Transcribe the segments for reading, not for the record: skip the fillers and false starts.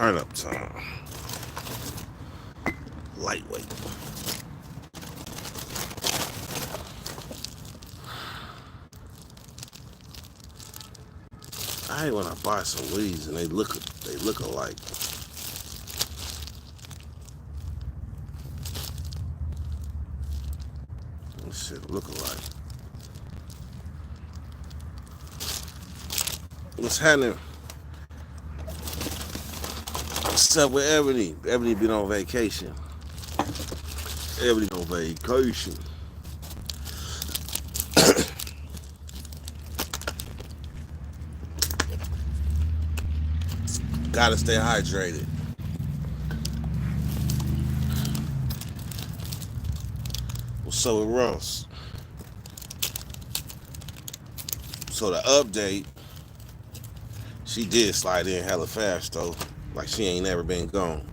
Turn up time. Lightweight. I hate when I buy some weeds and they look alike. This shit look alike. What's happening? What's up with Ebony? Ebony been on vacation. Ebony on vacation. Gotta stay hydrated. What's up with Ross? So the update, she did slide in hella fast though. Like she ain't never been gone.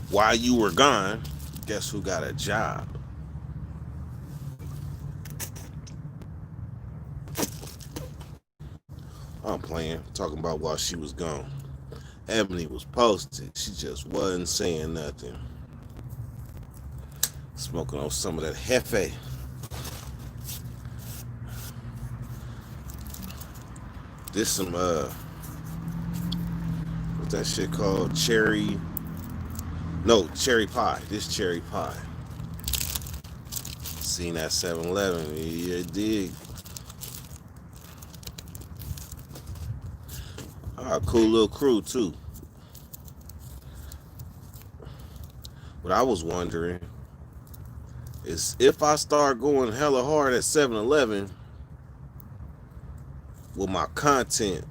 While you were gone, guess who got a job? I'm playing, talking about while she was gone. Ebony was posted. She just wasn't saying nothing. Smoking on some of that Hefe. This some what's that shit called? Cherry. No, cherry pie. This cherry pie. Seen that 7-Eleven. Yeah, dig. Cool little crew too. What I was wondering is if I start going hella hard at 7-Eleven, will my content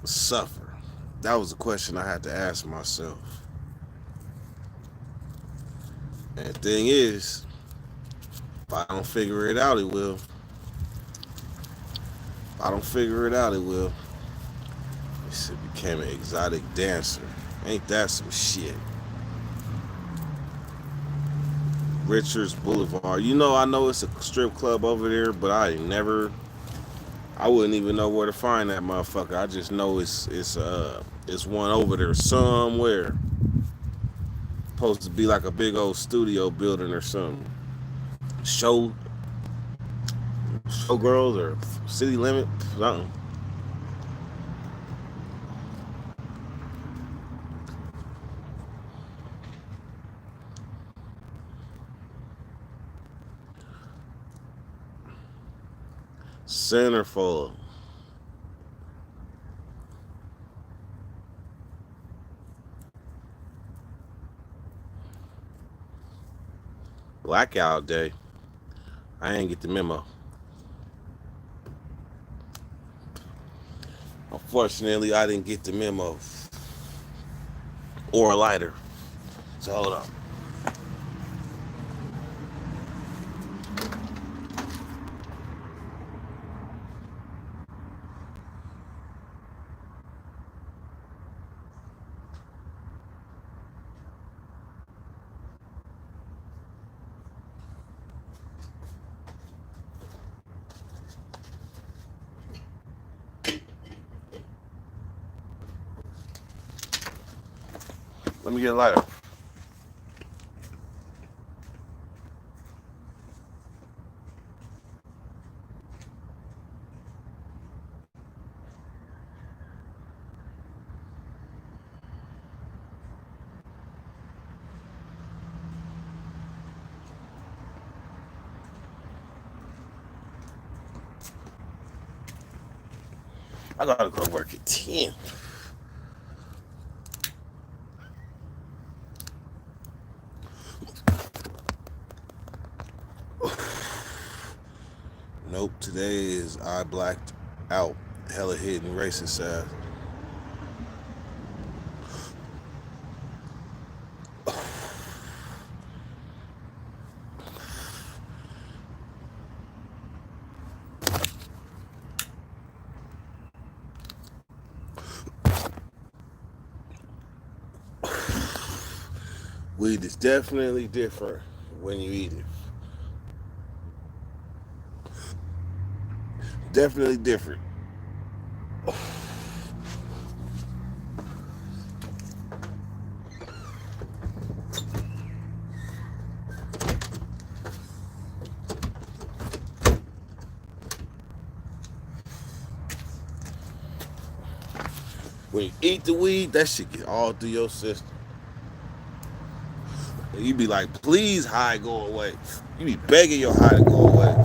suffer? That was a question I had to ask myself. And the thing is, if I don't figure it out, it will. If I don't figure it out, it will. This shit became an exotic dancer. Ain't that some shit? Richards Boulevard. You know, I know it's a strip club over there, but I wouldn't even know where to find that motherfucker. I just know it's one over there somewhere. Supposed to be like a big old studio building or something. Showgirls or City Limit, something. Centerfold. Blackout day. I ain't get the memo. Unfortunately, I didn't get the memo. Or a lighter. So hold on. Let me get a lighter. I gotta go work at 10. Nope, today is I blacked out. Hella hidden racist ass. Weed is definitely different when you eat it. Definitely different. When you eat the weed, that shit get all through your system. And you be like, please, high, go away. You be begging your high to go away.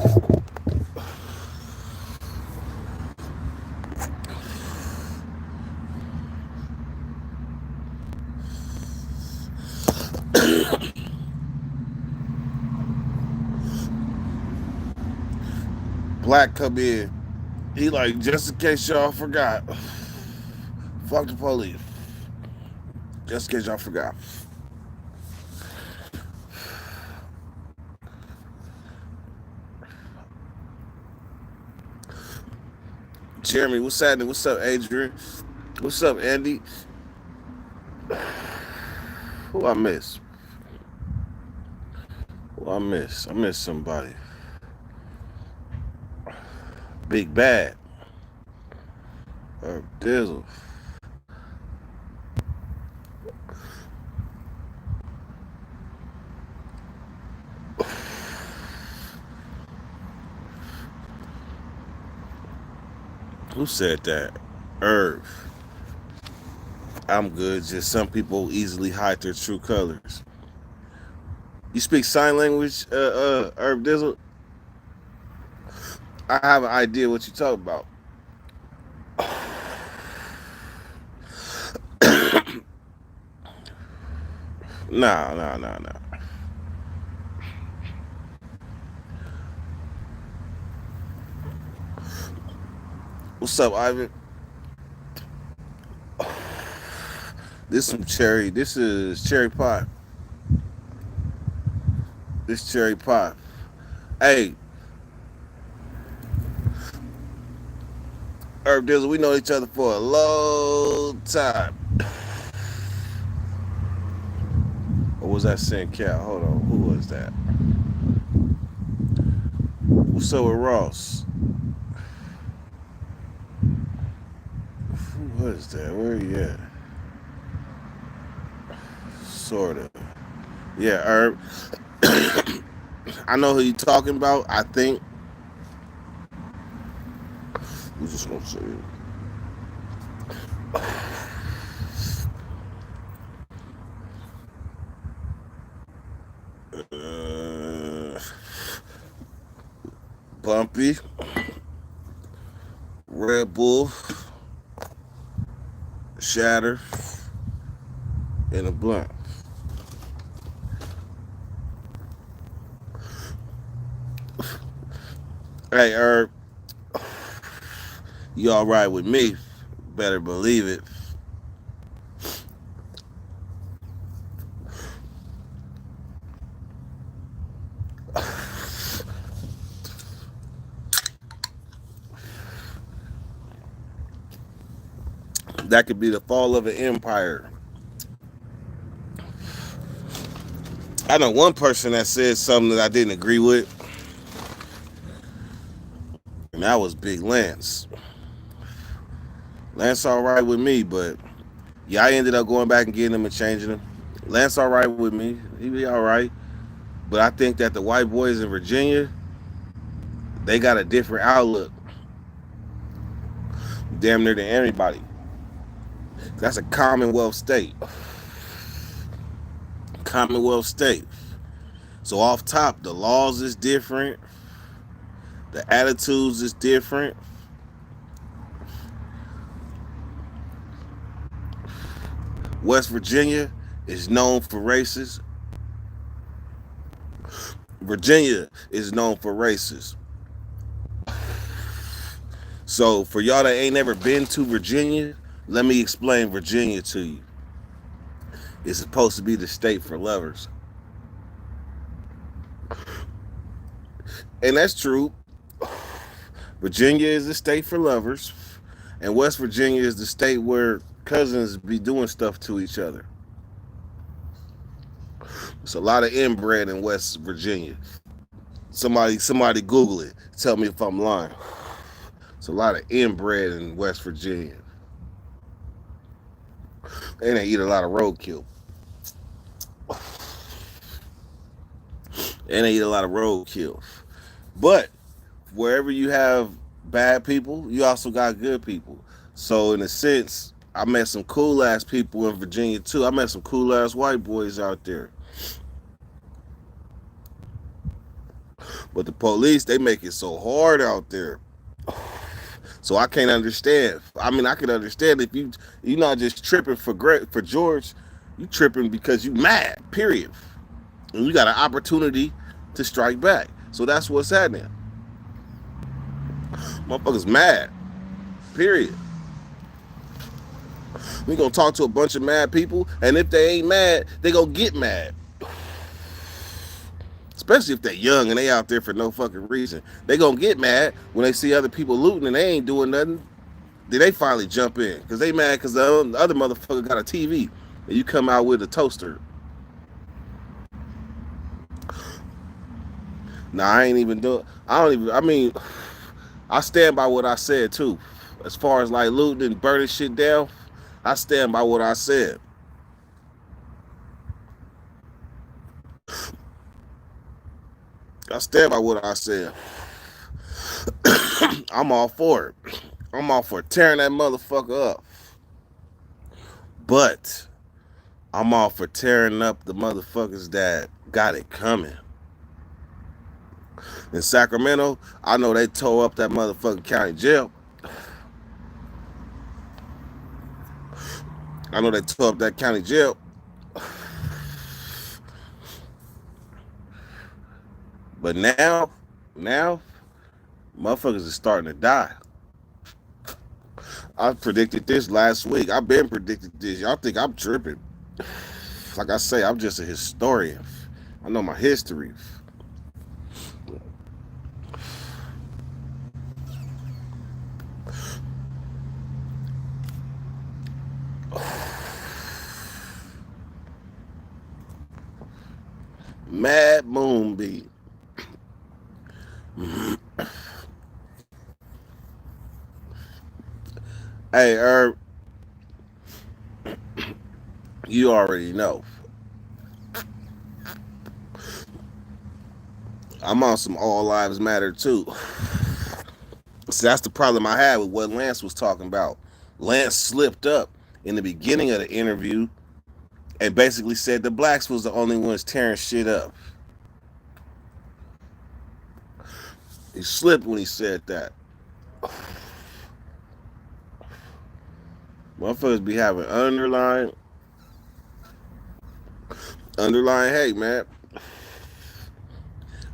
Black come in. He like, just in case y'all forgot. Fuck the police. Just in case y'all forgot. Jeremy, what's happening? What's up, Adrian? What's up, Andy? Who I miss? Who I miss? I miss somebody. Big Bad. Dizzle. Who said that? Herb. I'm good. Just some people easily hide their true colors. You speak sign language, Herb Dizzle? I have an idea what you talk about. Nah, nah, nah, nah. What's up, Ivan? This some cherry. This is cherry pie. This cherry pie. Hey, Herb Dizzle, we know each other for a long time. Or was that Sin Cal? Hold on. Who was that? What's up with Ross? Who was that? Where you at? Sorta. Yeah, Herb. I know who you talking about. I think. We just gonna say it. Bumpy, Red Bull, Shatter, and a blunt. Hey, Herb, you all right with me? Better believe it. That could be the fall of an empire. I know one person that said something that I didn't agree with, and that was Big Lance. Lance all right with me, but yeah, I ended up going back and getting him and changing him. Lance all right with me. He be all right. But I think that the white boys in Virginia, they got a different outlook. Damn near to everybody. That's a Commonwealth state. Commonwealth state. So off top, the laws is different. The attitudes is different. West Virginia is known for races. Virginia is known for races. So for y'all that ain't never been to Virginia, let me explain Virginia to you. It's supposed to be the state for lovers. And that's true. Virginia is the state for lovers, and West Virginia is the state where cousins be doing stuff to each other. It's a lot of inbred in West Virginia. Somebody Google it. Tell me if I'm lying. It's a lot of inbred in West Virginia. And they eat a lot of roadkill. And they eat a lot of roadkill. But wherever you have bad people, you also got good people. So in a sense, I met some cool ass people in Virginia too. I met some cool ass white boys out there. But the police, they make it so hard out there. So I can't understand. I mean, I can understand if you're not just tripping for George, you tripping because you mad. Period. And you got an opportunity to strike back. So that's what's happening. Motherfuckers mad. Period. We gonna talk to a bunch of mad people, and if they ain't mad, they gonna get mad. Especially if they're young and they out there for no fucking reason. They gonna get mad when they see other people looting and they ain't doing nothing. Then they finally jump in because they mad because the other motherfucker got a TV and you come out with a toaster. Nah, I ain't even doing. I don't even. I mean, I stand by what I said too. As far as like looting and burning shit down, I stand by what I said. I stand by what I said. I'm all for it. I'm all for tearing that motherfucker up. But I'm all for tearing up the motherfuckers that got it coming. In Sacramento, I know they tore up that motherfucking county jail. I know they tore up that county jail. But now, motherfuckers is starting to die. I predicted this last week. I've been predicted this. Y'all think I'm tripping. Like I say, I'm just a historian. I know my history. Mad Moonbeam. Hey, Herb, you already know. I'm on some All Lives Matter too. See, that's the problem I had with what Lance was talking about. Lance slipped up in the beginning of the interview and basically said the blacks was the only ones tearing shit up. He slipped when he said that. Motherfuckers be having underlying hate, man.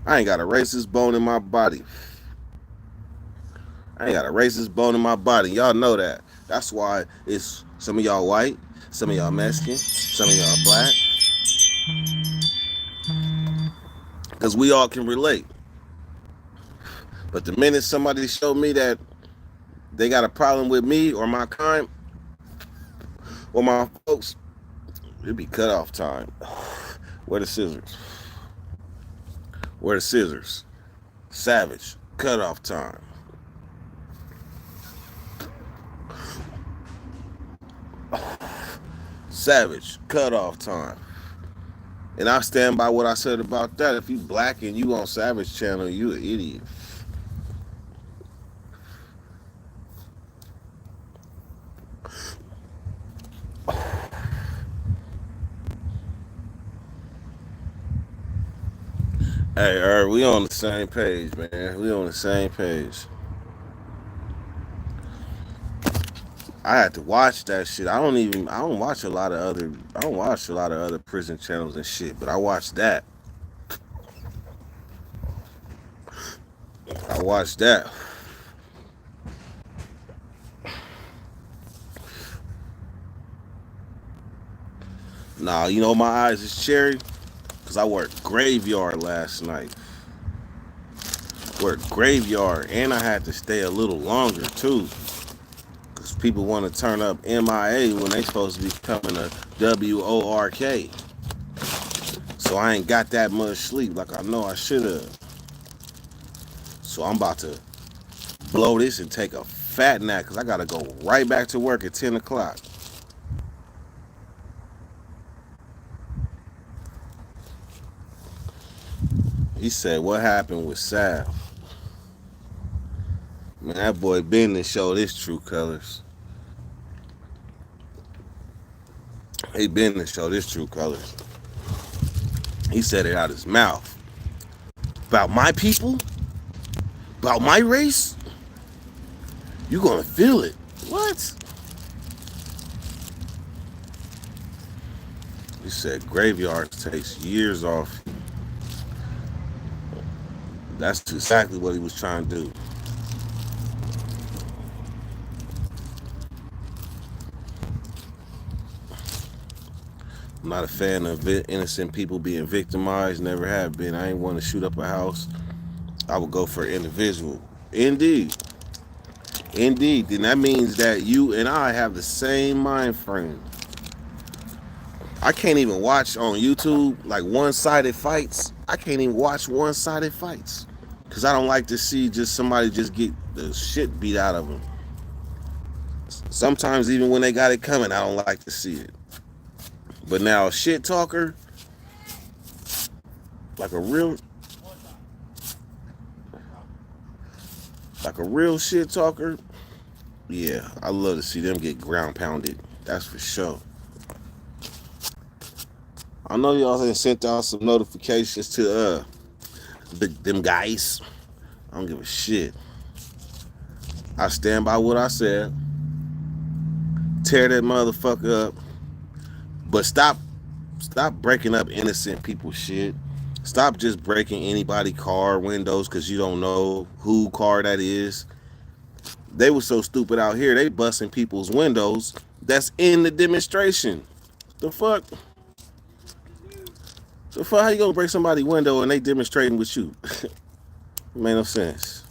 I ain't got a racist bone in my body. I ain't got a racist bone in my body. Y'all know that. That's why it's some of y'all white, some of y'all Mexican, some of y'all black. Because we all can relate. But the minute somebody show me that they got a problem with me or my kind or my folks, it'd be cut off time. Where the scissors? Where the scissors? Savage. Cut off time. Savage. Cut off time. And I stand by what I said about that. If you black and you on Savage channel, you an idiot. Hey, we on the same page, man. We on the same page. I had to watch that shit. I don't watch a lot of other prison channels and shit, but I watched that. I watched that. Nah, you know my eyes is cherry because I worked graveyard last night. Worked graveyard and I had to stay a little longer too. Because people want to turn up MIA when they supposed to be coming to WORK. So I ain't got that much sleep like I know I should have. So I'm about to blow this and take a fat nap because I got to go right back to work at 10 o'clock. He said, what happened with Sav? Man, that boy Ben done showed his true colors. He been to show this true colors. He said it out his mouth. About my people, about my race, you gonna feel it. What? He said graveyards takes years off. That's exactly what he was trying to do. I'm not a fan of innocent people being victimized. Never have been. I ain't want to shoot up a house. I would go for individual. Indeed. Indeed. Then that means that you and I have the same mind frame. I can't even watch on YouTube like one-sided fights. I can't even watch one-sided fights because I don't like to see just somebody just get the shit beat out of them. Sometimes even when they got it coming, I don't like to see it. But now a shit talker, like a real, shit talker, yeah, I love to see them get ground pounded. That's for sure. I know y'all have sent out some notifications to them guys. I don't give a shit. I stand by what I said. Tear that motherfucker up. But stop breaking up innocent people's shit. Stop just breaking anybody car windows because you don't know who car that is. They were so stupid out here, they busting people's windows that's in the demonstration. The fuck? The fuck? How you gonna break somebody's window and they demonstrating with you? It made no sense.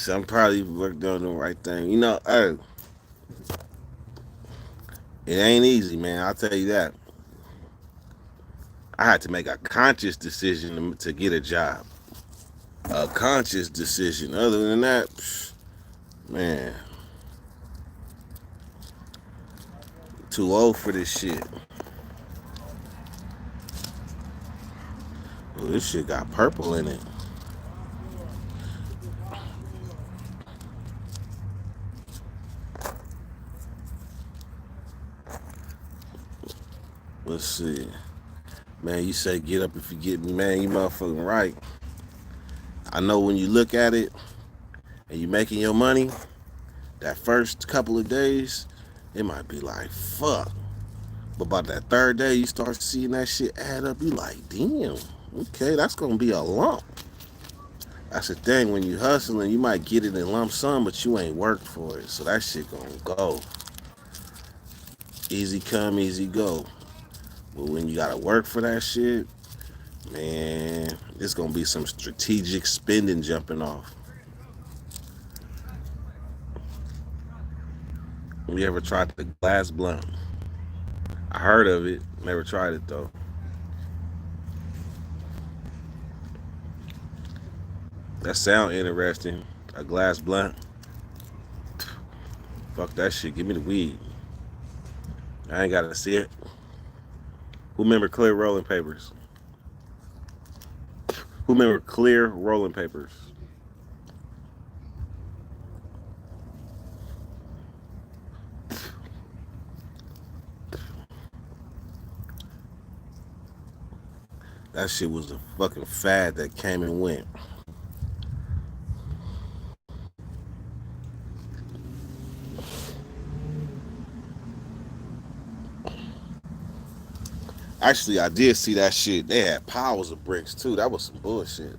I'm probably doing the right thing. You know, hey, it ain't easy, man. I'll tell you that. I had to make a conscious decision to get a job. A conscious decision. Other than that, man, too old for this shit. Oh, this shit got purple in it. Let's see. Man, you say get up if you get me. Man, you motherfucking right. I know when you look at it and you making your money, that first couple of days, it might be like, fuck. But by that third day, you start seeing that shit add up. You like, damn, okay, that's going to be a lump. That's the thing. When you hustling, you might get it in lump sum, but you ain't worked for it. So that shit going to go. Easy come, easy go. But when you got to work for that shit, man, it's going to be some strategic spending jumping off. You ever tried the glass blunt? I heard of it. Never tried it, though. That sound interesting. A glass blunt. Fuck that shit. Give me the weed. I ain't got to see it. Who remember clear rolling papers? Who remember clear rolling papers? That shit was a fucking fad that came and went. Actually, I did see that shit. They had piles of bricks too. That was some bullshit.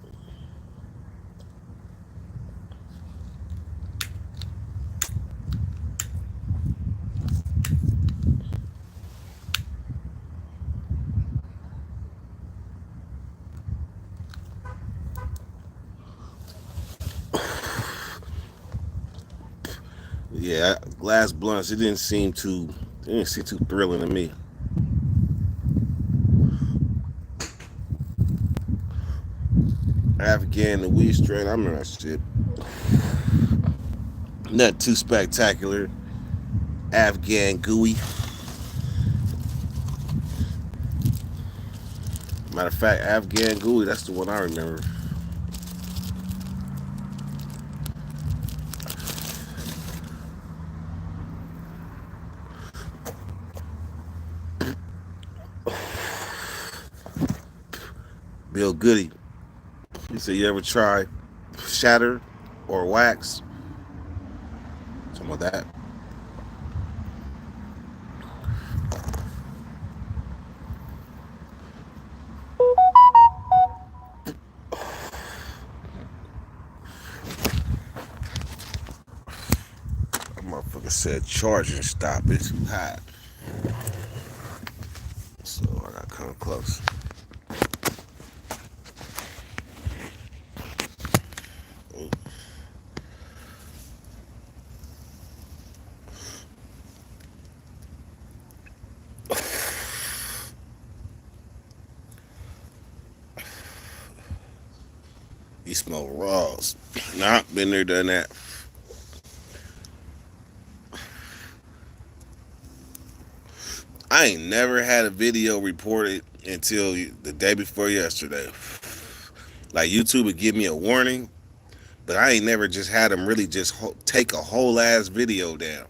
Yeah, glass blunts. It didn't seem too thrilling to me. Afghan, the weed strain. I remember that shit. Nothing too spectacular. Afghan gooey. Matter of fact, Afghan gooey. That's the one I remember. Bill Goody. He said, "You ever try shatter or wax?" Something like that. That motherfucker said, "Charging stop. It's too hot." So I gotta come close. He smell raws. Nah, been there, done that. I ain't never had a video reported until the day before yesterday. Like YouTube would give me a warning, but I ain't never just had them really just take a whole ass video down.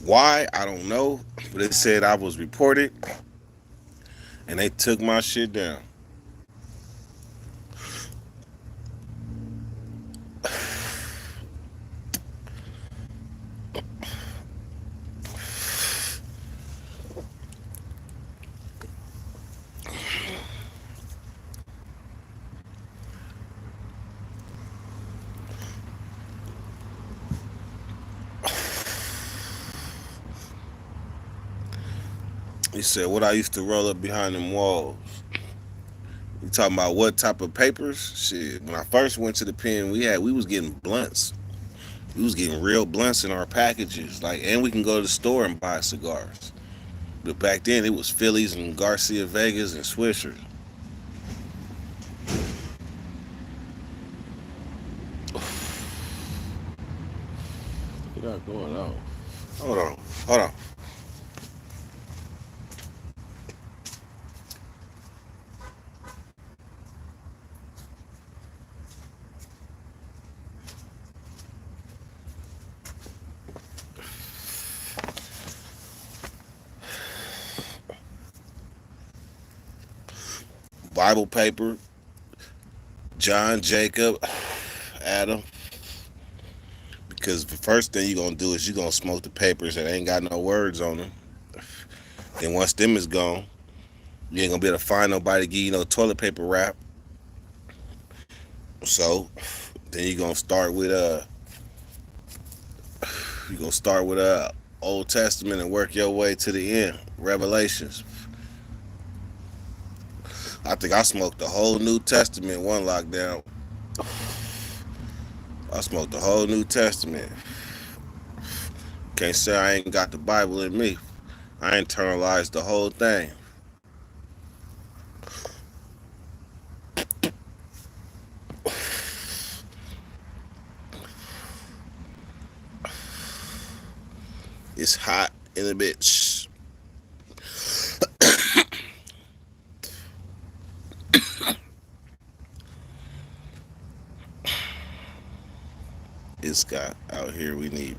Why? I don't know, but it said I was reported and they took my shit down. He said, "What I used to roll up behind them walls." You talking about what type of papers? Shit. When I first went to the pen, we was getting blunts. We was getting real blunts in our packages. Like, and we can go to the store and buy cigars. But back then it was Phillies and Garcia Vegas and Swishers. What you got going on? Hold on. Hold on. Bible paper, John, Jacob, Adam. Because the first thing you're gonna do is you're gonna smoke the papers that ain't got no words on them. Then once them is gone, you ain't gonna be able to find nobody to give you no toilet paper wrap. So then you're gonna start with Old Testament and work your way to the end. Revelations. I think I smoked the whole New Testament one lockdown. I smoked the whole New Testament. Can't say I ain't got the Bible in me. I internalized the whole thing. It's hot in a bitch. It's got out here. We need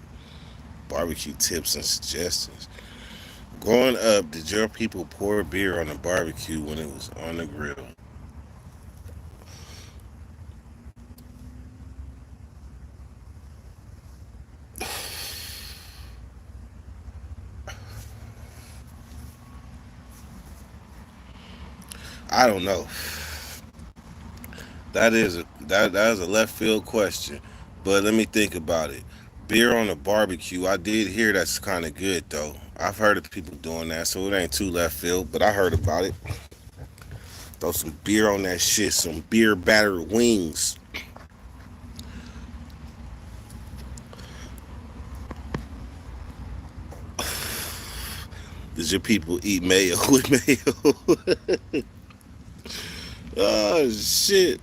barbecue tips and suggestions. Growing up, did your people pour beer on the barbecue when it was on the grill? I don't know. That is a left field question, but let me think about it. Beer on a barbecue. I did hear that's kind of good though. I've heard of people doing that, so it ain't too left field. But I heard about it. Throw some beer on that shit. Some beer battered wings. Did your people eat mayo with mayo? Oh shit!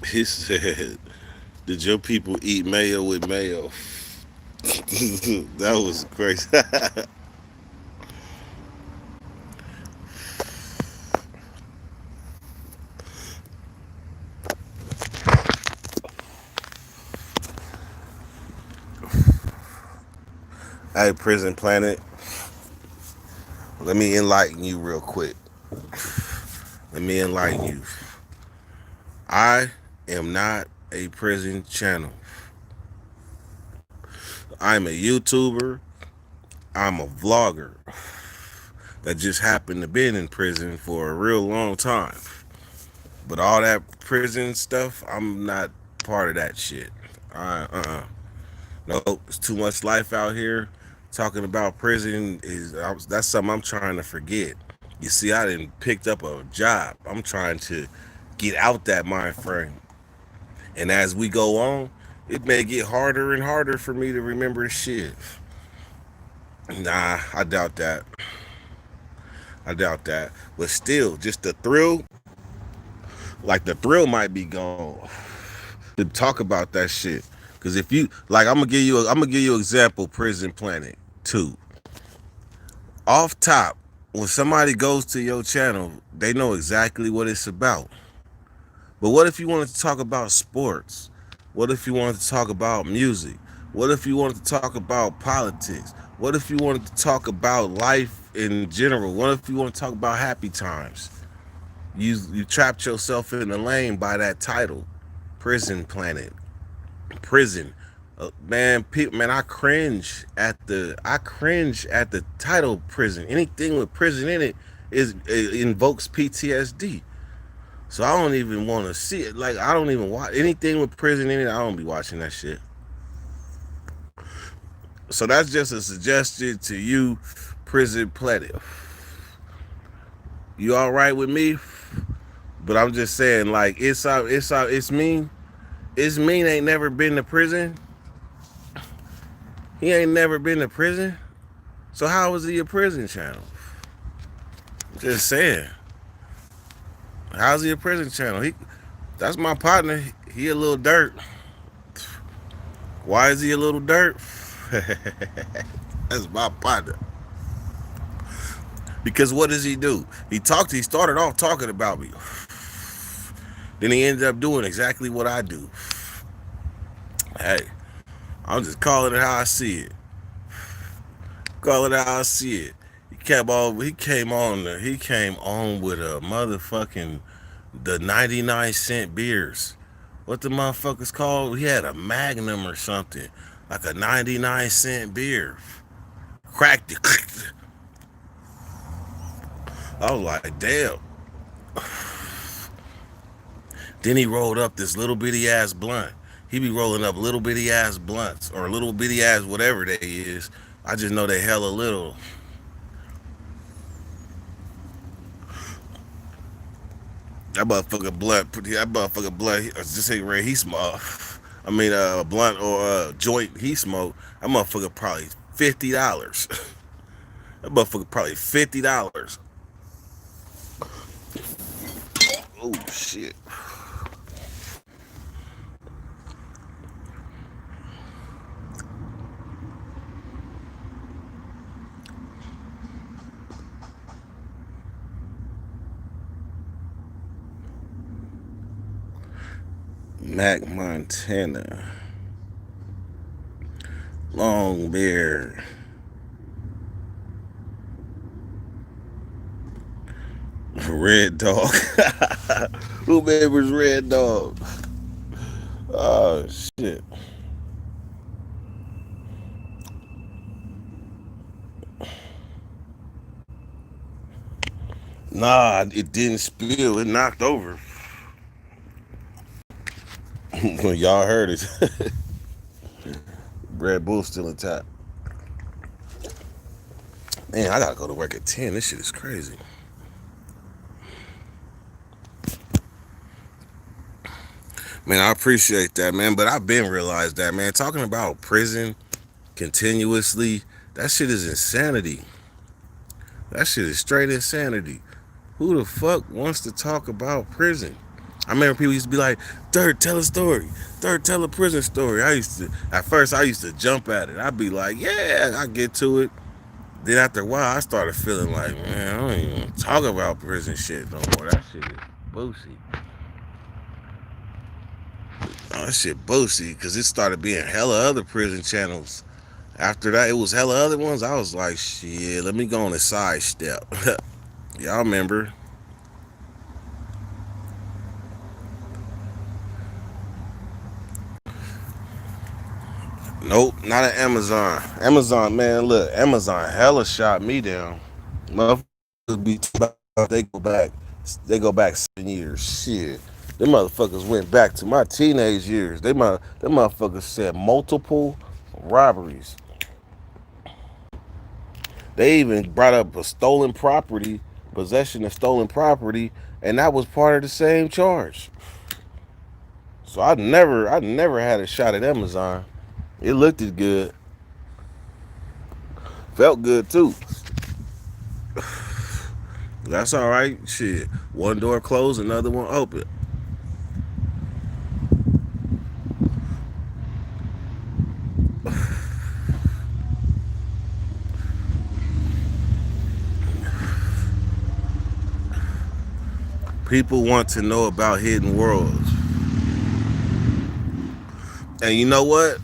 He said, "Did your people eat mayo with mayo?" That was crazy. Hey, Prison Planet. Let me enlighten you real quick. Let me enlighten you. I am not a prison channel. I'm a YouTuber. I'm a vlogger that just happened to been in prison for a real long time. But all that prison stuff, I'm not part of that shit. Nope, it's too much life out here. Talking about prison that's something I'm trying to forget. You see, I didn't picked up a job. I'm trying to get out that mind frame. And as we go on, it may get harder and harder for me to remember shit. Nah, I doubt that. I doubt that. But still, just the thrill, like the thrill might be gone to talk about that shit. Cause if you like, I'm gonna give you an example. Prison Planet 2. Off top, when somebody goes to your channel, they know exactly what it's about. But what if you wanted to talk about sports? What if you wanted to talk about music? What if you wanted to talk about politics? What if you wanted to talk about life in general? What if you want to talk about happy times? You trapped yourself in the lane by that title, Prison Planet. Prison. Man, I cringe at the title prison. Anything with prison in it invokes PTSD. So I don't even want to see it. Like, I don't even watch anything with prison in it. I don't be watching that shit. So that's just a suggestion to you, Prison Planet. You all right with me? But I'm just saying, like, it's mean. It's mean ain't never been to prison. He ain't never been to prison. So how is he a prison channel? Just saying. How's he a prison channel? That's my partner. He a little dirt. Why is he a little dirt? That's my partner. Because what does he do? He started off talking about me. Then he ended up doing exactly what I do. Hey, I'm just calling it how I see it. Call it how I see it. He came on with a motherfucking the 99-cent beers. What the motherfuckers called? He had a Magnum or something. Like a 99-cent beer. Cracked it. I was like, damn. Then he rolled up this little bitty ass blunt. He be rolling up little bitty ass blunts or little bitty ass whatever they is. I just know they hella little. That motherfucker blunt. Just say Ray, he smoke. I mean, blunt or joint he smoke. That motherfucker probably $50. That motherfucker probably $50. Oh shit. Mac Montana. Long beard. Red Dog. Who remembers Red Dog? Oh shit. Nah, it didn't spill. It knocked over. Y'all heard it. Red Bull still intact. Man, I gotta go to work at 10. This shit is crazy. Man, I appreciate that, man. But I've been realized that, man. Talking about prison continuously, that shit is insanity. That shit is straight insanity. Who the fuck wants to talk about prison? I remember people used to be like, Dirt, tell a story. Dirt, tell a prison story. At first I used to jump at it. I'd be like, yeah, I get to it. Then after a while, I started feeling like, man, I don't even want to talk about prison shit no more. That shit is boozy. Oh, that shit boozy, because it started being hella other prison channels After that, it was hella other ones. I was like, shit, let me go on a sidestep. Y'all remember? Nope, not at Amazon. Amazon, man, look, Amazon hella shot me down. Motherfuckers be they go back 7 years. Shit. Them motherfuckers went back to my teenage years. Them motherfuckers said multiple robberies. They even brought up a stolen property, possession of stolen property, and that was part of the same charge. So I never had a shot at Amazon. It looked as good, felt good too. That's all right. Shit, one door closed, another one open. People want to know about hidden worlds, and you know what?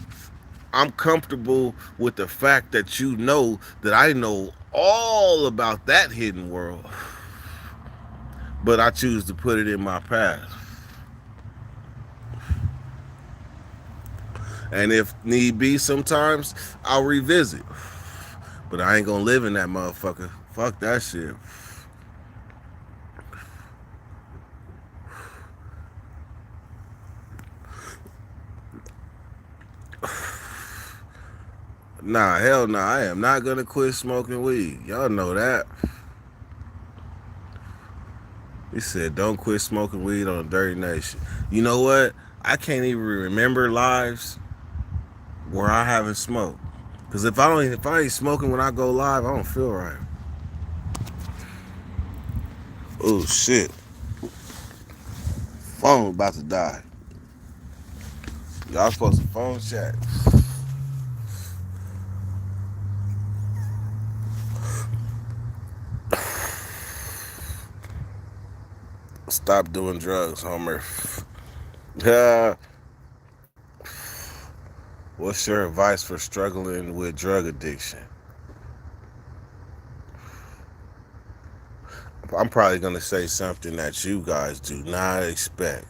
I'm comfortable with the fact that you know that I know all about that hidden world, but I choose to put it in my past. And if need be, sometimes I'll revisit. But I ain't gonna live in that motherfucker. Fuck that shit. Nah, hell nah. I am not gonna quit smoking weed. Y'all know that. He said, don't quit smoking weed on Dirty Nation. You know what? I can't even remember lives where I haven't smoked. Cause if I ain't smoking when I go live, I don't feel right. Oh shit. Phone about to die. Y'all supposed to phone chat. Stop doing drugs, Homer. What's your advice for struggling with drug addiction? I'm probably gonna say something that you guys do not expect.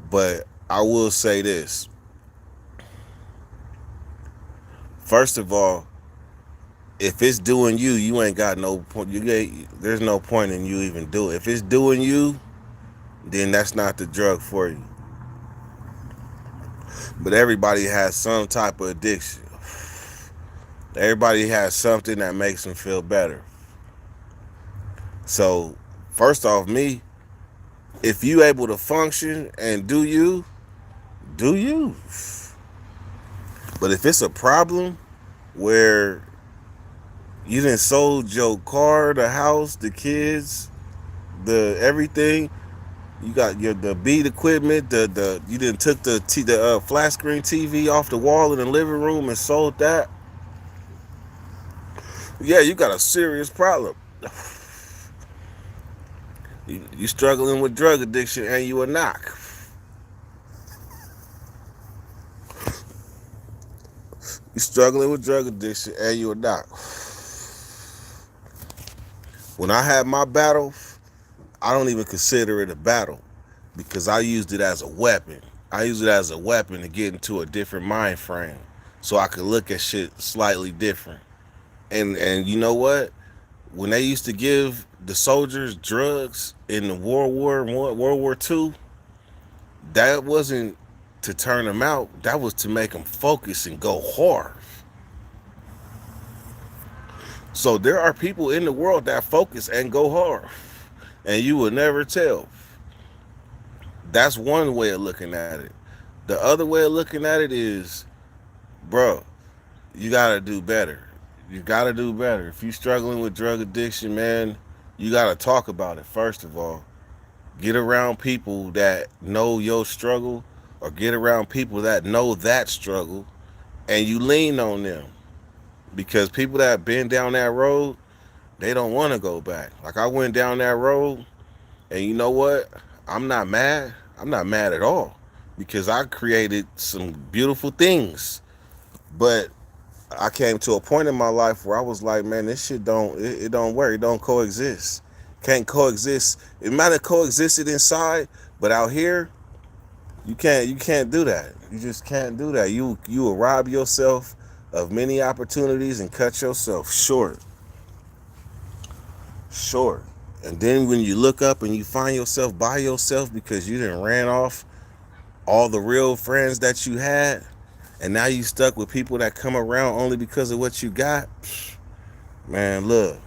But I will say this. First of all, if it's doing you, you ain't got no point. There's no point in you even doing it. If it's doing you, then that's not the drug for you. But everybody has some type of addiction. Everybody has something that makes them feel better. So, first off, me, if you able to function and do you, do you. But if it's a problem where you done sold your car, the house, the kids, the everything, you got the beat equipment, the you done took the flat screen TV off the wall in the living room and sold that. Yeah, you got a serious problem. You struggling with drug addiction and you a knock. You struggling with drug addiction and you a knock. When I had my battle, I don't even consider it a battle because I used it as a weapon. I used it as a weapon to get into a different mind frame so I could look at shit slightly different. And you know what? When they used to give the soldiers drugs in the World War II, that wasn't to turn them out. That was to make them focus and go hard. So there are people in the world that focus and go hard, and you will never tell. That's one way of looking at it. The other way of looking at it is, bro, you gotta do better. You gotta do better. If you're struggling with drug addiction, man, you gotta talk about it first of all. Get around people that know your struggle, or get around people that know that struggle, and you lean on them. Because people that been down that road, they don't want to go back. Like I went down that road, and you know what? I'm not mad. I'm not mad at all because I created some beautiful things But I came to a point in my life where I was like, man, this shit it don't work. It don't coexist. Can't coexist. It might have coexisted inside, but out here, you can't do that. You just can't do that. You will rob yourself of many opportunities and cut yourself short. Short. And then when you look up and you find yourself by yourself because you done ran off all the real friends that you had, and now you stuck with people that come around only because of what you got, man, look.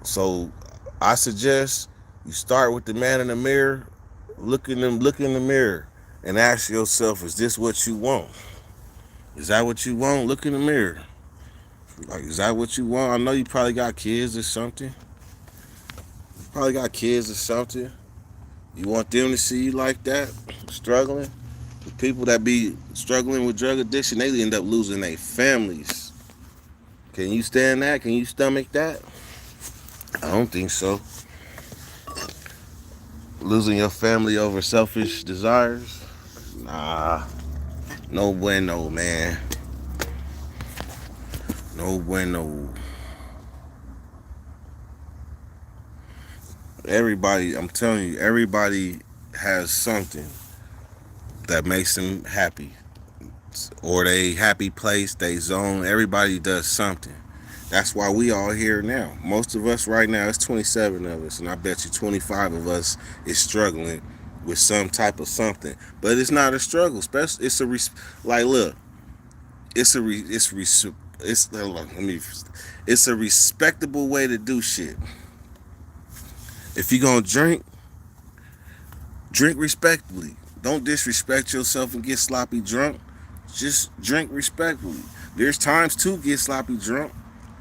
So I suggest you start with the man in the mirror, look in the mirror and ask yourself, is this what you want? Is that what you want? Look in the mirror. Like, is that what you want? I know you probably got kids or something. You probably got kids or something. You want them to see you like that, struggling? The people that be struggling with drug addiction, they end up losing their families. Can you stand that? Can you stomach that? I don't think so. Losing your family over selfish desires? Nah. No bueno, man. No bueno. Everybody, I'm telling you, everybody has something that makes them happy. Or they happy place, they zone. Everybody does something. That's why we all here now. Most of us right now, it's 27 of us, and I bet you 25 of us is struggling with some type of something. But it's not a struggle. It's like, look, it's a respectable way to do shit. If you gonna drink respectfully. Don't disrespect yourself and get sloppy drunk. Just drink respectfully. There's times to get sloppy drunk,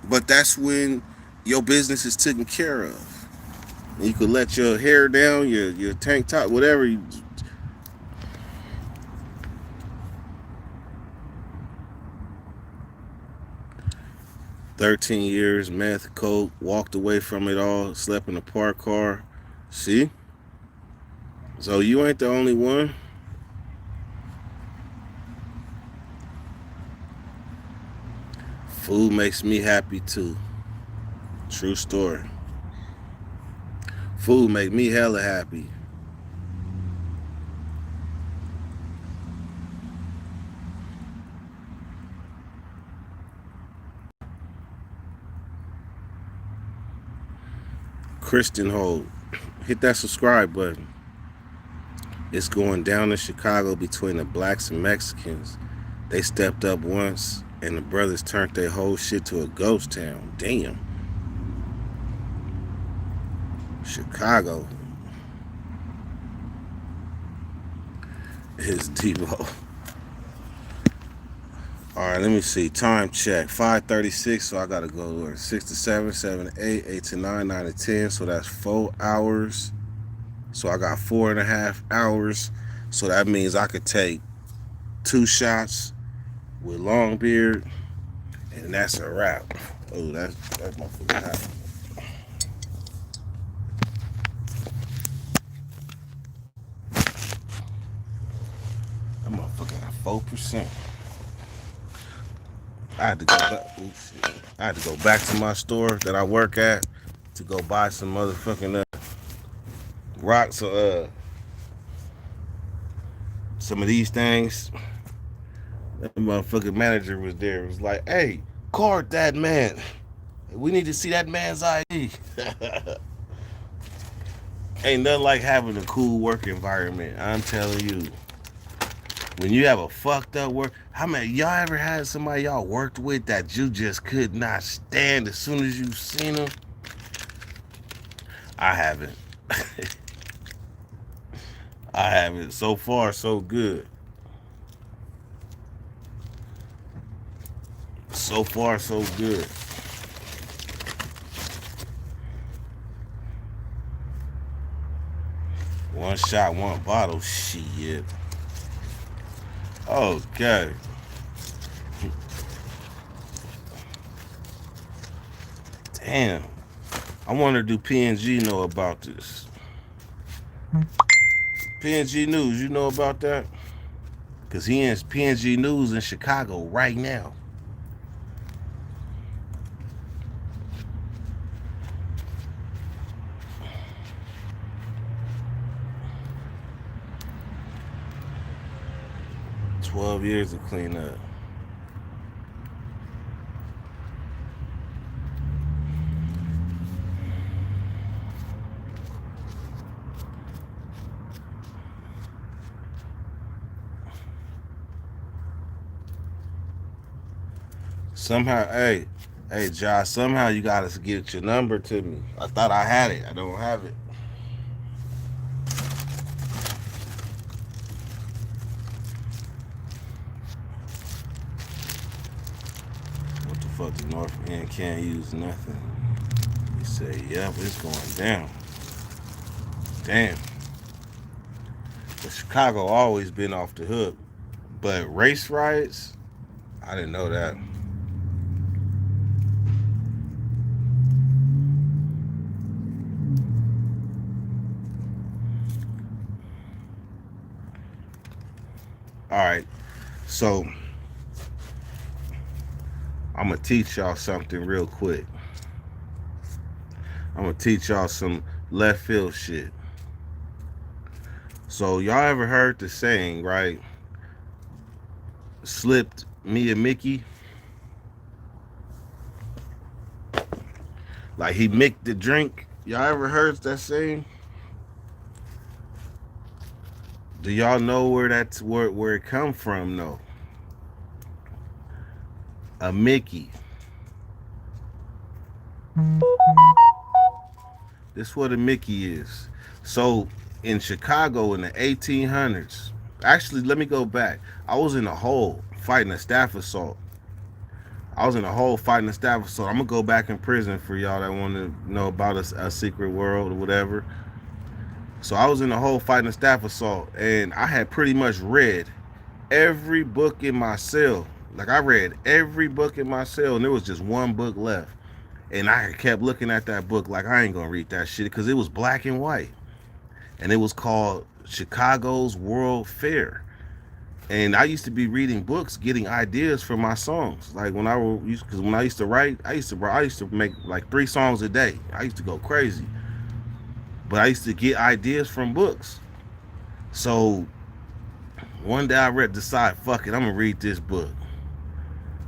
but that's when your business is taken care of. And you could let your hair down, your tank top, whatever. 13 years, meth, coke, walked away from it all, slept in a parked car. See? So you ain't the only one. Food makes me happy too. True story. Food make me hella happy. Christian Hold. Hit that subscribe button. It's going down in Chicago between the blacks and Mexicans. They stepped up once and the brothers turned their whole shit to a ghost town. Damn. Chicago is Debo. All right, let me see. Time check. 5:36. So I gotta go to 6 to 7, 7 to 8, 8 to 9, 9 to 10. So that's 4 hours. So I got 4.5 hours. So that means I could take 2 shots with Longbeard, and that's a wrap. Oh, that's motherfucking hot. That motherfucker got 4%. I had to go back. Oops, I had to go back to my store that I work at to go buy some motherfucking rocks. Some of these things. That motherfucking manager was there. It was like, "Hey, card that man. We need to see that man's ID." Ain't nothing like having a cool work environment. I'm telling you. When you have a fucked up work, how many y'all ever had somebody y'all worked with that you just could not stand as soon as you seen them? I haven't. I haven't. So far, so good. So far, so good. One shot, one bottle. Shit. Okay. Damn. I wonder, do PNG know about this? PNG News, you know about that? Cause he in PNG News in Chicago right now. "12 years to clean up." Somehow, hey, Josh. Somehow you gotta get your number to me. I thought I had it. I don't have it. What the fuck? The North End can't use nothing. He say, "Yep, it's going down." Damn. But Chicago always been off the hook. But race riots, I didn't know that. All right, so I'm gonna teach y'all something real quick. I'm gonna teach y'all some left field shit. So y'all ever heard the saying, right? Slipped me a Mickey. Like he micked the drink. Y'all ever heard that saying? Do y'all know where it come from though? A Mickey. This what a Mickey is. So in Chicago in the 1800s, actually let me go back. I was in a hole fighting a staff assault. I'm gonna go back in prison for y'all that want to know about a secret world or whatever. So I was in a hole fighting a staff assault, and I had pretty much read every book in my cell. Like I read every book in my cell, and there was just one book left. And I kept looking at that book like I ain't gonna read that shit because it was black and white, and it was called Chicago's World Fair. And I used to be reading books, getting ideas for my songs. Like when I used to write, I used to make like 3 songs a day. I used to go crazy, but I used to get ideas from books. So one day I decide, fuck it, I'm gonna read this book.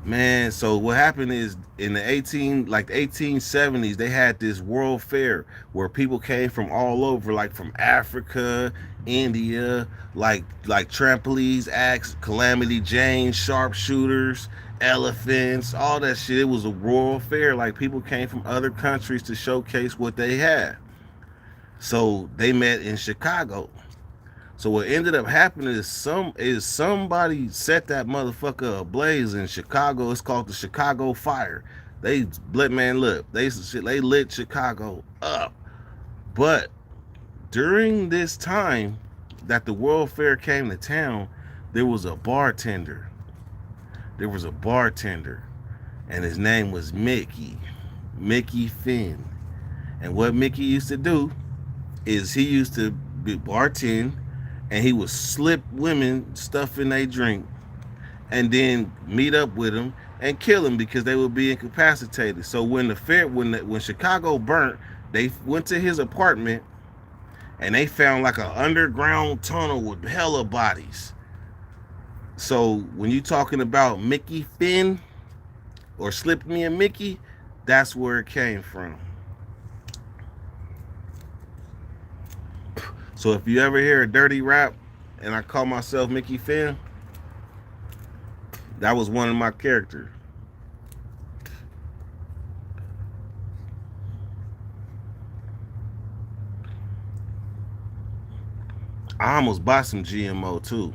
Man, so what happened is in the 1870s, they had this world fair where people came from all over, like from Africa, India, like trampolines, acts, Calamity Jane, sharpshooters, elephants, all that shit. It was a world fair. Like people came from other countries to showcase what they had. So they met in Chicago. So what ended up happening is somebody set that motherfucker ablaze in Chicago. It's called the Chicago Fire. They lit Chicago up. But during this time that the World Fair came to town, there was a bartender. And his name was Mickey Finn. And what Mickey used to do is he used to be bartend, and he would slip women stuff in their drink and then meet up with them and kill them because they would be incapacitated. So when Chicago burnt, they went to his apartment and they found like an underground tunnel with hella bodies. So when you talking about Mickey Finn or Slip Me a Mickey, that's where it came from. So if you ever hear a dirty rap and I call myself Mickey Finn, that was one of my characters. I almost bought some GMO too.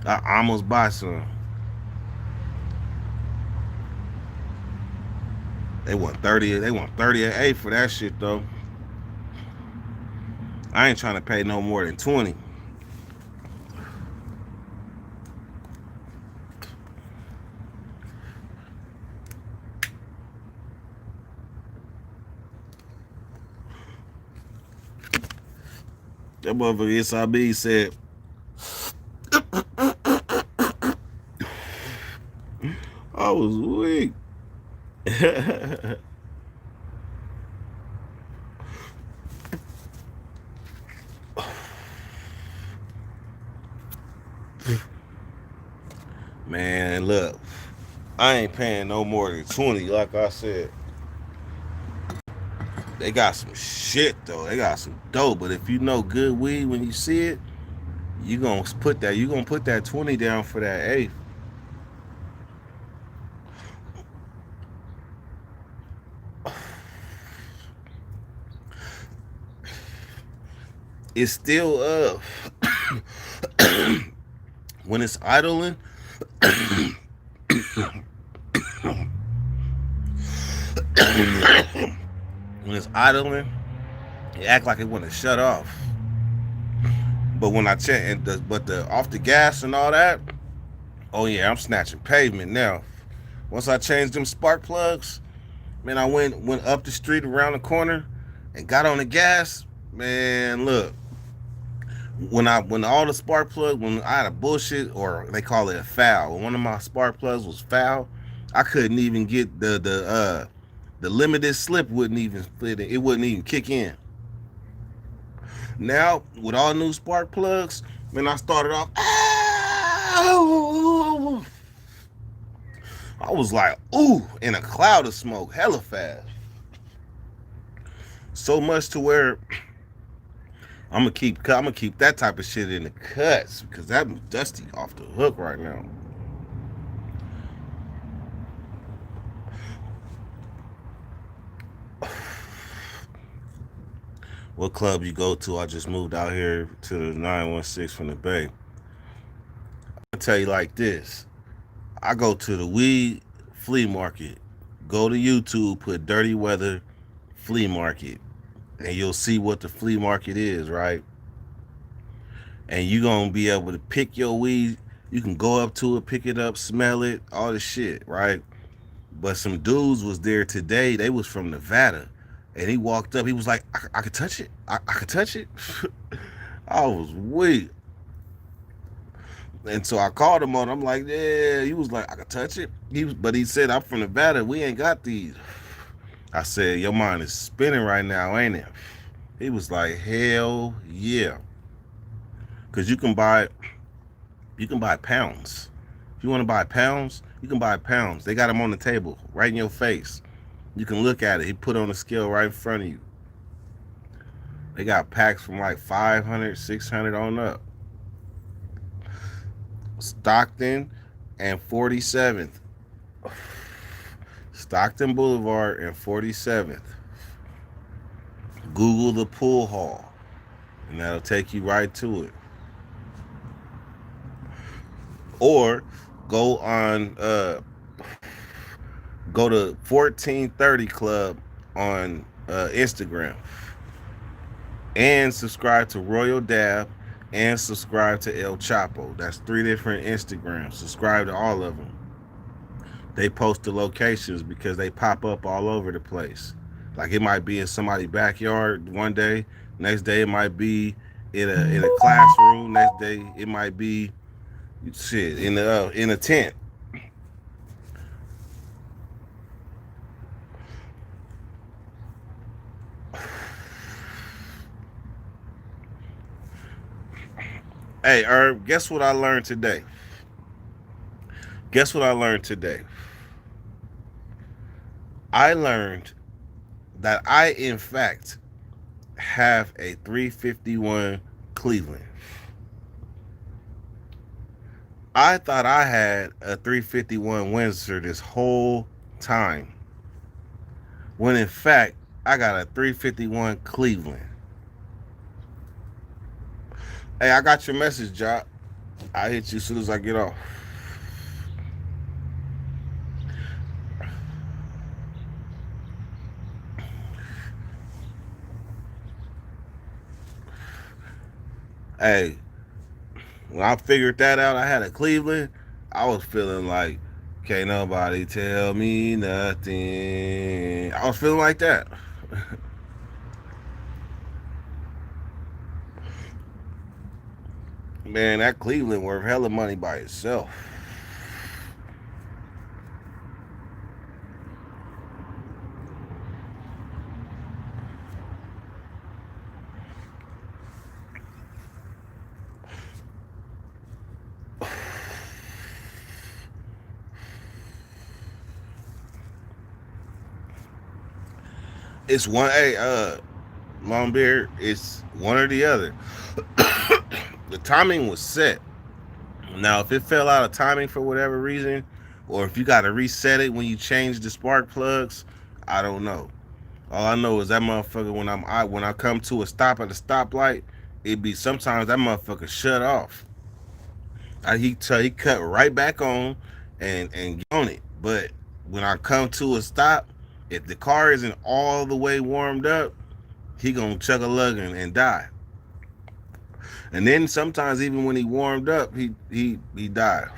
I almost bought some. They want 30 an A for that shit though. I ain't trying to pay no more than 20. That motherfucker SIB said I was weak. Man, look, I ain't paying no more than 20, like I said. They got some shit though. They got some dope. But if you know good weed when you see it, you gonna put that 20 down for that eighth. It's still when it's idling, when it's idling, it act like it want to shut off. But when I check but the off the gas and all that, oh yeah, I'm snatching pavement now. Once I changed them spark plugs, man, I went up the street around the corner and got on the gas. Man, look, when all the spark plugs, when I had a bullshit, or they call it a foul, when one of my spark plugs was foul, I couldn't even get the limited slip wouldn't even fit in. It wouldn't even kick in. Now with all new spark plugs, man, I started off. I was like, ooh, in a cloud of smoke, hella fast. So much to where I'm gonna keep that type of shit in the cuts because that dusty off the hook right now. What club you go to? I just moved out here to the 916 from the Bay. I'll tell you like this. I go to the weed flea market. Go to YouTube, put Dirty Weather flea market, and you'll see what the flea market is, right? And you're gonna be able to pick your weed. You can go up to it, pick it up, smell it, all the shit, right? But some dudes was there today. They was from Nevada. And he walked up. He was like, I could touch it. I could touch it. I was weak. And so I called him on. I'm like, yeah. He was like, I could touch it. But he said, I'm from Nevada. We ain't got these. I said, your mind is spinning right now, ain't it? He was like, hell yeah. Cause you can buy pounds. If you want to buy pounds, you can buy pounds. They got them on the table, right in your face. You can look at it. He put on the scale right in front of you. They got packs from like 500, 600 on up. Stockton and 47th. Stockton Boulevard and 47th. Google the pool hall, and that'll take you right to it. Or go to 1430 Club on Instagram, and subscribe to Royal Dab, and subscribe to El Chapo. That's 3 different Instagrams. Subscribe to all of them. They post the locations because they pop up all over the place. Like it might be in somebody's backyard one day. Next day it might be in a classroom. Next day it might be shit in a tent. Hey, Herb, guess what I learned today? Guess what I learned today? I learned that I, in fact, have a 351 Cleveland. I thought I had a 351 Windsor this whole time, when in fact, I got a 351 Cleveland. Hey, I got your message, Jock. I'll hit you as soon as I get off. Hey, when I figured that out, I had a Cleveland. I was feeling like, can't nobody tell me nothing. I was feeling like that. Man, that Cleveland worth hella money by itself. It's one. Hey, Longbeard. It's one or the other. The timing was set. Now, if it fell out of timing for whatever reason, or if you got to reset it when you change the spark plugs, I don't know. All I know is that motherfucker when I come to a stop at a stoplight, it be sometimes that motherfucker shut off. He cut right back on and get on it. But when I come to a stop, if the car isn't all the way warmed up, he gonna chug a lug and die. And then sometimes even when he warmed up, he died.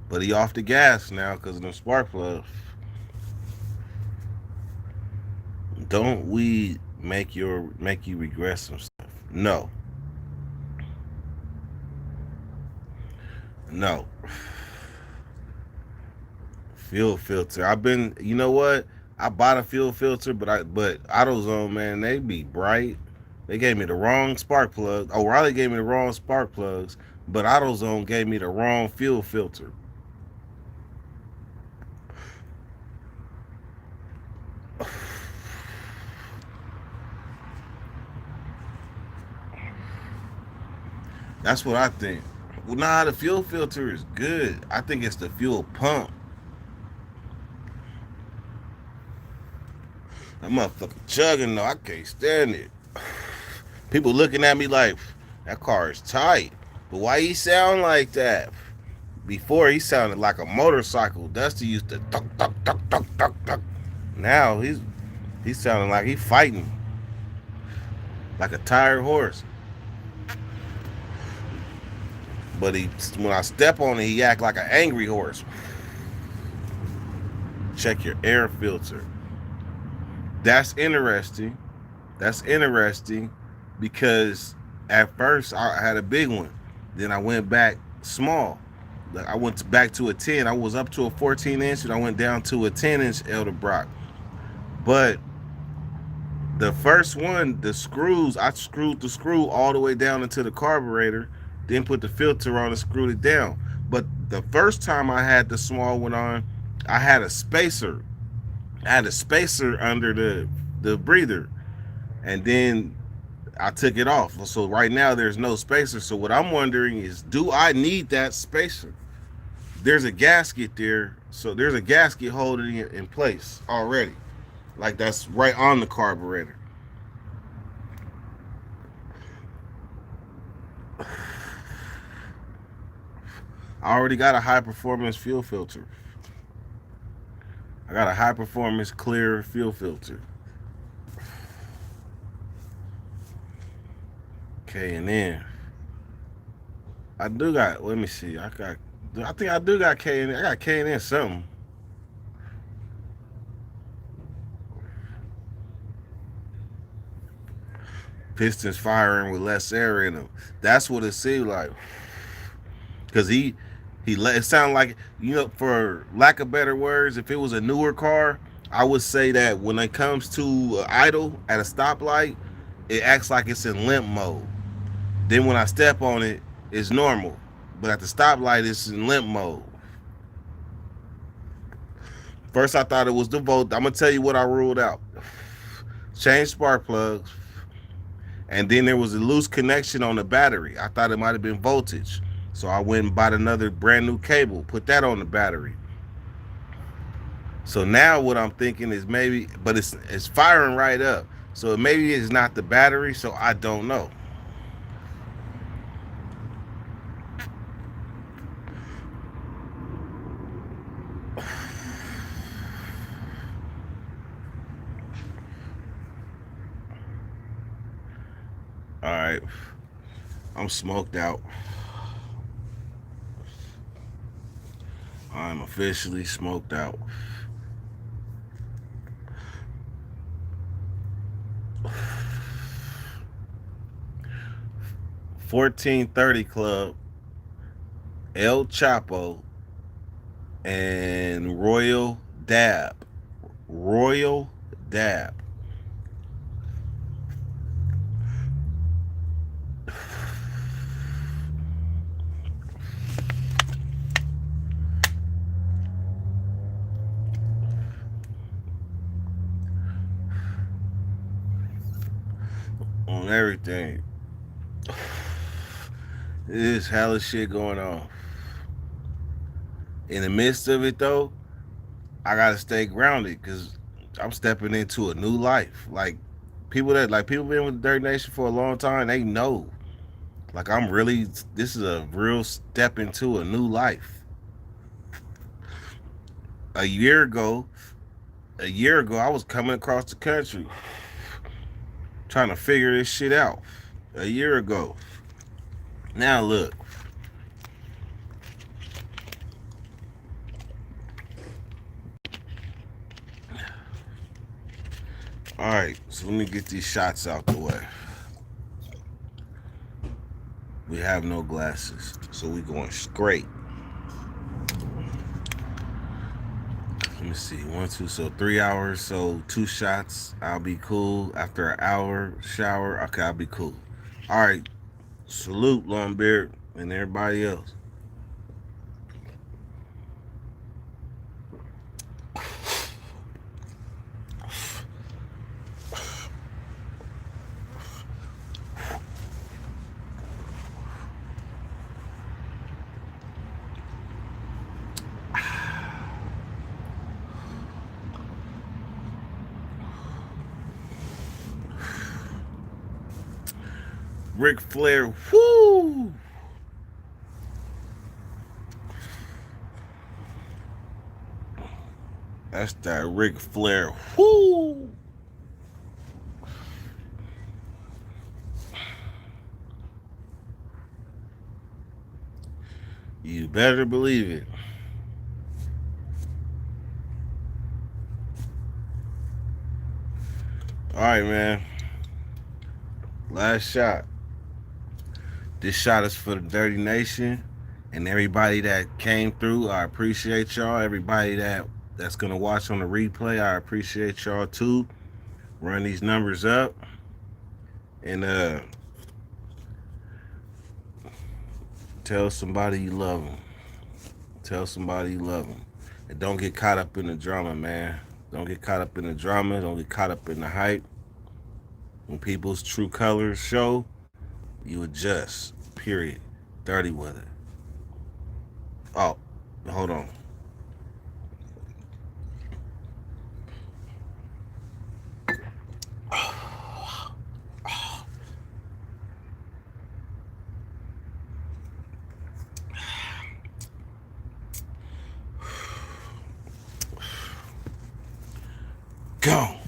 But he off the gas now because of the spark plugs. Don't we make you regret some stuff? No. No. Fuel filter. You know what? I bought a fuel filter, but AutoZone, man, they be bright. They gave me the wrong spark plug. O'Reilly gave me the wrong spark plugs, but AutoZone gave me the wrong fuel filter. That's what I think. Well, nah, the fuel filter is good. I think it's the fuel pump. That motherfucker chugging though. I can't stand it. People looking at me like that car is tight. But why he sound like that? Before he sounded like a motorcycle. Dusty used to tuck tuck tuck tuck tuck tuck. Now he's sounding like he fighting like a tired horse. But when I step on it, he act like an angry horse. Check your air filter. That's interesting. That's interesting because at first I had a big one. Then I went back small. Like I went back to a 10. I was up to a 14 inch and I went down to a 10-inch Edelbrock. But the first one, the screws, I screwed the screw all the way down into the carburetor, then put the filter on and screwed it down. But the first time I had the small one on, I had a spacer. I had a spacer under the breather. And then I took it off. So right now there's no spacer. So what I'm wondering is, do I need that spacer? There's a gasket there. So there's a gasket holding it in place already. Like that's right on the carburetor. I already got a high performance fuel filter. I got a high performance clear fuel filter. K&N. I do got, let me see. I think I do got K&N. I got K&N something. Pistons firing with less air in them. That's what it seemed like. Because it sounded like, for lack of better words, if it was a newer car, I would say that when it comes to idle at a stoplight, it acts like it's in limp mode. Then when I step on it, it's normal. But at the stoplight, it's in limp mode. First, I thought it was the volt. I'm going to tell you what I ruled out. Change spark plugs. And then there was a loose connection on the battery. I thought it might have been voltage. So I went and bought another brand new cable, put that on the battery. So now what I'm thinking is maybe, but it's firing right up. So maybe it's not the battery, so I don't know. All right, I'm smoked out. I'm officially smoked out. $14.30 Club, El Chapo, and Royal Dab. Royal Dab. on everything. There's hella shit going on. In the midst of it though, I gotta stay grounded because I'm stepping into a new life. Like people been with Dirt Nation for a long time, they know. Like this is a real step into a new life. A year ago, I was coming across the country trying to figure this shit out. A year ago. Now look. Alright, so let me get these shots out the way. We have no glasses, so we going straight. Let me see, 1, 2, so 3 hours, so 2 shots, I'll be cool. After an hour shower, okay, I'll be cool. Alright, salute Longbeard and everybody else. Ric Flair, whoo! That's that Ric Flair, whoo! You better believe it. All right, man. Last shot. This shot is for the Dirty Nation and everybody that came through. I appreciate y'all. Everybody that's gonna watch on the replay, I appreciate y'all too. Run these numbers up and tell somebody you love them. Tell somebody you love them. And don't get caught up in the drama, man. Don't get caught up in the drama. Don't get caught up in the hype. When people's true colors show, you adjust. Period. 30 with it. Oh, hold on. Go.